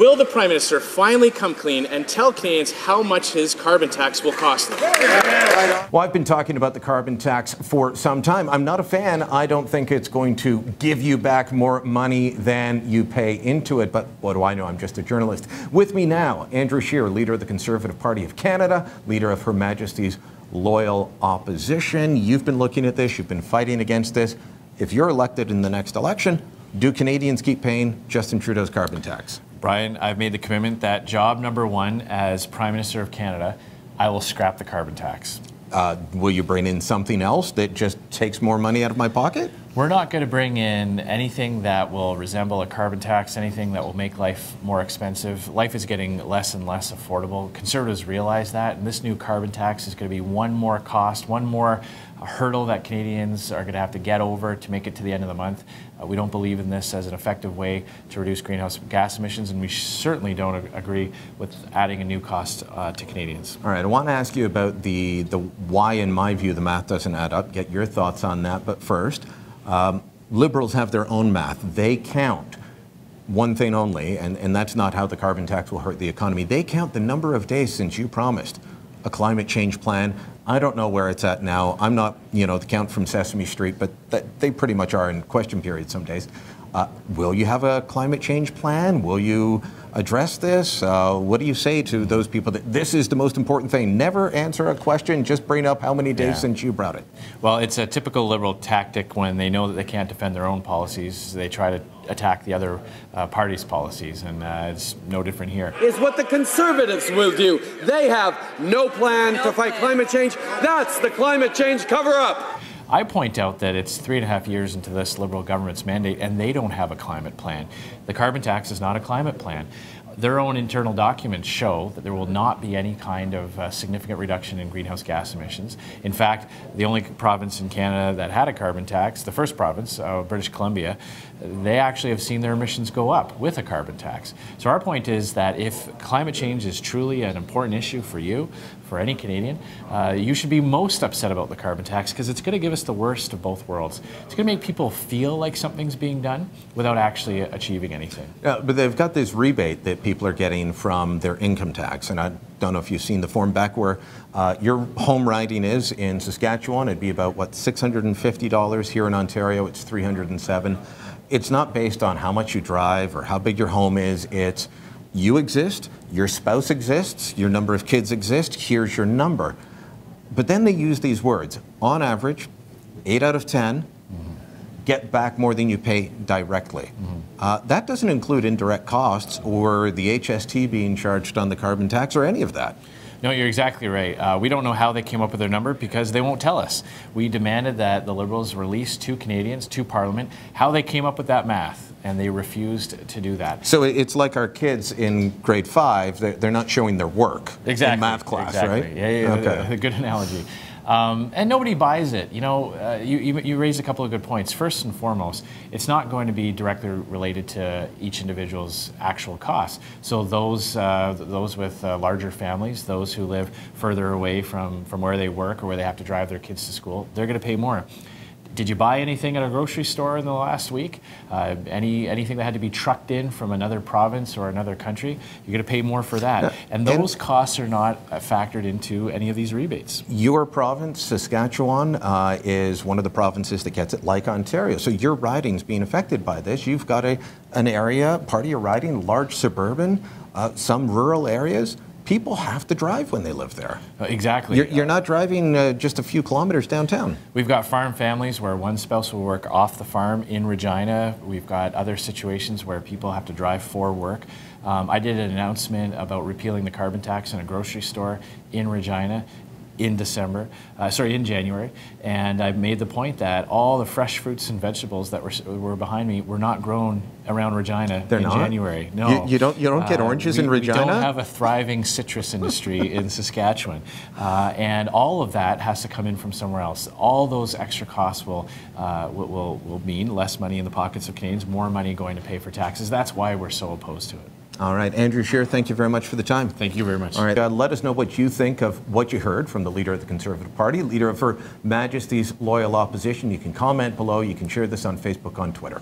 Will the Prime Minister finally come clean and tell Canadians how much his carbon tax will cost them? Well, I've been talking about the carbon tax for some time. I'm not a fan. I don't think it's going to give you back more money than you pay into it. But what do I know? I'm just a journalist. With me now, Andrew Scheer, leader of the Conservative Party of Canada, leader of Her Majesty's Loyal Opposition. You've been looking at this. You've been fighting against this. If you're elected in the next election, do Canadians keep paying Justin Trudeau's carbon tax? Brian, I've made the commitment that job number one as Prime Minister of Canada, I will scrap the carbon tax. Will you bring in something else that just takes more money out of my pocket? We're not going to bring in anything that will resemble a carbon tax, anything that will make life more expensive. Life is getting less and less affordable. Conservatives realize that, and this new carbon tax is going to be one more cost, one more hurdle that Canadians are going to have to get over to make it to the end of the month. We don't believe in this as an effective way to reduce greenhouse gas emissions, and we certainly don't agree with adding a new cost to Canadians. All right, I want to ask you about the why, in my view, the math doesn't add up. Get your thoughts on that. But first, Liberals have their own math. They count one thing only, and that's not how the carbon tax will hurt the economy. They count the number of days since you promised a climate change plan. I don't know where it's at now. I'm not, the count from Sesame Street, but they pretty much are in question period some days. Will you have a climate change plan? Will you address this? What do you say to those people that this is the most important thing? Never answer a question, just bring up how many days since you brought it. Well, it's a typical Liberal tactic when they know that they can't defend their own policies. They try to attack the other party's policies, and it's no different here. Is what the Conservatives will do. They have no plan to fight climate change. That's the climate change cover-up. I point out that it's 3.5 years into this Liberal government's mandate, and they don't have a climate plan. The carbon tax is not a climate plan. Their own internal documents show that there will not be any kind of significant reduction in greenhouse gas emissions. In fact, the only province in Canada that had a carbon tax, the first province, British Columbia, they actually have seen their emissions go up with a carbon tax. So our point is that if climate change is truly an important issue for you, for any Canadian, you should be most upset about the carbon tax because it's going to give us the worst of both worlds. It's going to make people feel like something's being done without actually achieving anything. Yeah, but they've got this rebate that people are getting from their income tax, and I don't know if you've seen the form back where your home riding is in Saskatchewan. It'd be about, what, $650. Here in Ontario, it's $307. It's not based on how much you drive or how big your home is. It's you exist, your spouse exists, your number of kids exist, here's your number. But then they use these words. On average, 8 out of 10 get back more than you pay directly. That doesn't include indirect costs or the HST being charged on the carbon tax or any of that. No, you're exactly right. We don't know how they came up with their number because they won't tell us. We demanded that the Liberals release to Canadians, to Parliament, how they came up with that math, and they refused to do that. So it's like our kids in grade 5, they're not showing their work in math class, exactly. Right? Yeah, okay. Good analogy. And nobody buys it. You raised a couple of good points. First and foremost, it's not going to be directly related to each individual's actual costs. So those with larger families, those who live further away from where they work or where they have to drive their kids to school, they're going to pay more. Did you buy anything at a grocery store in the last week? Anything that had to be trucked in from another province or another country? You're going to pay more for that. And those costs are not factored into any of these rebates. Your province, Saskatchewan, is one of the provinces that gets it, like Ontario. So your riding's being affected by this. You've got an area, part of your riding, large suburban, some rural areas. People have to drive when they live there. Exactly. You're not driving just a few kilometers downtown. We've got farm families where one spouse will work off the farm in Regina. We've got other situations where people have to drive for work. I did an announcement about repealing the carbon tax in a grocery store in Regina in January, and I made the point that all the fresh fruits and vegetables that were behind me were not grown around Regina in January. No, you don't get oranges in Regina. We don't have a thriving citrus industry in Saskatchewan, and all of that has to come in from somewhere else. All those extra costs will mean less money in the pockets of Canadians, more money going to pay for taxes. That's why we're so opposed to it. All right, Andrew Scheer, thank you very much for the time. Thank you very much. All right, let us know what you think of what you heard from the leader of the Conservative Party, leader of Her Majesty's Loyal Opposition. You can comment below. You can share this on Facebook, on Twitter.